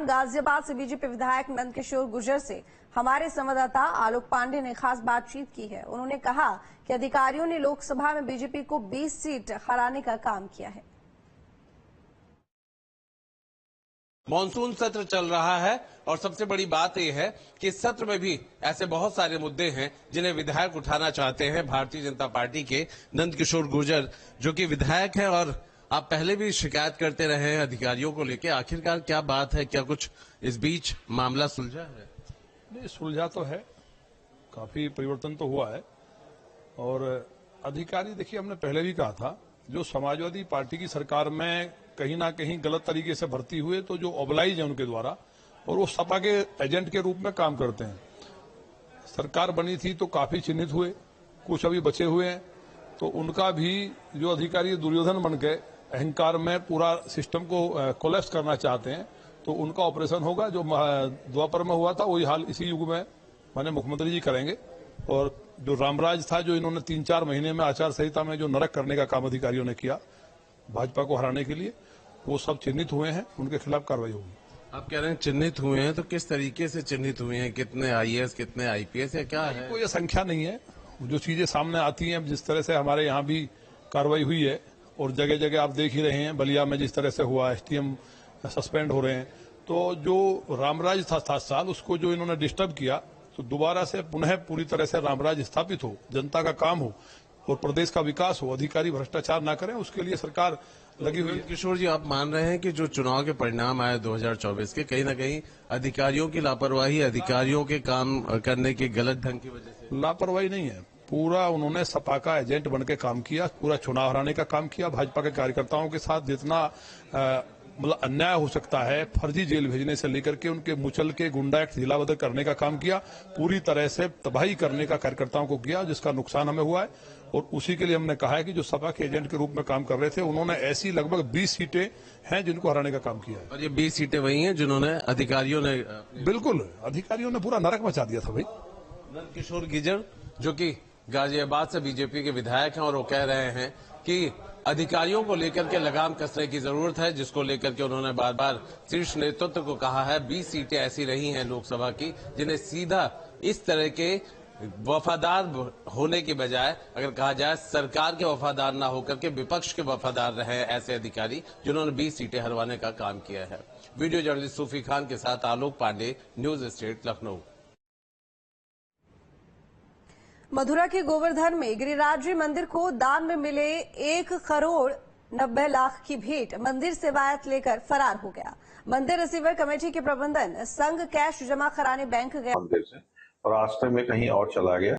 गाजियाबाद से बीजेपी विधायक नंदकिशोर गुर्जर से हमारे संवाददाता आलोक पांडे ने खास बातचीत की है। उन्होंने कहा कि अधिकारियों ने लोकसभा में बीजेपी को 20 सीट हराने का काम किया है। मॉनसून सत्र चल रहा है और सबसे बड़ी बात यह है कि इस सत्र में भी ऐसे बहुत सारे मुद्दे हैं जिन्हें विधायक उठाना चाहते हैं। भारतीय जनता पार्टी के नंदकिशोर गुर्जर जो कि विधायक हैं और आप पहले भी शिकायत करते रहे हैं अधिकारियों को लेकर, आखिरकार क्या बात है? क्या कुछ इस बीच मामला सुलझा है? नहीं, सुलझा तो है, काफी परिवर्तन तो हुआ है। और अधिकारी देखिए, हमने पहले भी कहा था, जो समाजवादी पार्टी की सरकार में कहीं ना कहीं गलत तरीके से भर्ती हुए तो जो ओबलाइज है उनके द्वारा, और वो सपा के एजेंट के रूप में काम करते हैं। सरकार बनी थी तो काफी चिन्हित हुए, कुछ अभी बचे हुए हैं, तो उनका भी जो अधिकारी दुर्योधन बन के अहंकार में पूरा सिस्टम को कोलैप्स करना चाहते हैं, तो उनका ऑपरेशन होगा। जो द्वापर में हुआ था वही हाल इसी युग में माननीय मुख्यमंत्री जी करेंगे। और जो रामराज था, जो इन्होंने 3-4 महीने में आचार संहिता में जो नरक करने का काम अधिकारियों ने किया भाजपा को हराने के लिए, वो सब चिन्हित हुए हैं, उनके खिलाफ कार्रवाई होगी। आप कह रहे हैं चिन्हित हुए हैं, तो किस तरीके से चिन्हित हुए हैं? कितने आईएएस, कितने आईपीएस या क्या है? कोई संख्या नहीं है। जो चीजें सामने आती हैं, जिस तरह से हमारे यहाँ भी कार्रवाई हुई है और जगह जगह आप देख ही रहे हैं, बलिया में जिस तरह से हुआ, एसटीएम सस्पेंड हो रहे हैं, तो जो रामराज था 7 साल, उसको जो इन्होंने डिस्टर्ब किया, तो दोबारा से पुनः पूरी तरह से रामराज स्थापित हो, जनता का काम हो और प्रदेश का विकास हो, अधिकारी भ्रष्टाचार ना करें, उसके लिए सरकार लगी हुई है। किशोर जी, आप मान रहे हैं कि जो चुनाव के परिणाम आए 2024 के, कहीं ना कहीं अधिकारियों की लापरवाही, अधिकारियों के काम करने के गलत ढंग की वजह से? लापरवाही नहीं है, पूरा उन्होंने सपा का एजेंट बन के काम किया, पूरा चुनाव हराने का काम किया। भाजपा के कार्यकर्ताओं के साथ जितना मतलब अन्याय हो सकता है, फर्जी जेल भेजने से लेकर के उनके मुचल के गुंडा एक्ट जिलाबद्ध करने का काम किया, पूरी तरह से तबाही करने का कार्यकर्ताओं को किया, जिसका नुकसान हमें हुआ है। और उसी के लिए हमने कहा है कि जो सपा के एजेंट के रूप में काम कर रहे थे, उन्होंने ऐसी लगभग 20 सीटें हैं जिनको हराने का काम किया है। और ये 20 सीटें वही हैं जिन्होंने अधिकारियों ने बिल्कुल, अधिकारियों ने पूरा नरक मचा दिया था भाई। नंदकिशोर गुर्जर जो कि गाजियाबाद से बीजेपी के विधायक हैं और वो कह रहे हैं कि अधिकारियों को लेकर के लगाम कसने की जरूरत है, जिसको लेकर के उन्होंने बार बार शीर्ष नेतृत्व को कहा है। 20 सीटें ऐसी रही हैं लोकसभा की जिन्हें सीधा इस तरह के वफादार होने की बजाय, अगर कहा जाए सरकार के वफादार ना होकर के विपक्ष के वफादार रहे ऐसे अधिकारी जिन्होंने 20 सीटें हरवाने का काम किया है। वीडियो जर्नलिस्ट सूफी खान के साथ आलोक पांडे, न्यूज स्टेट, लखनऊ। मथुरा के गोवर्धन में गिरिराज मंदिर को दान में मिले 1,90,00,000 की भेंट मंदिर सेवायत लेकर फरार हो गया। मंदिर रिसीवर कमेटी के प्रबंधन संघ कैश जमा कराने बैंक गया मंदिर से और रास्ते में कहीं और चला गया।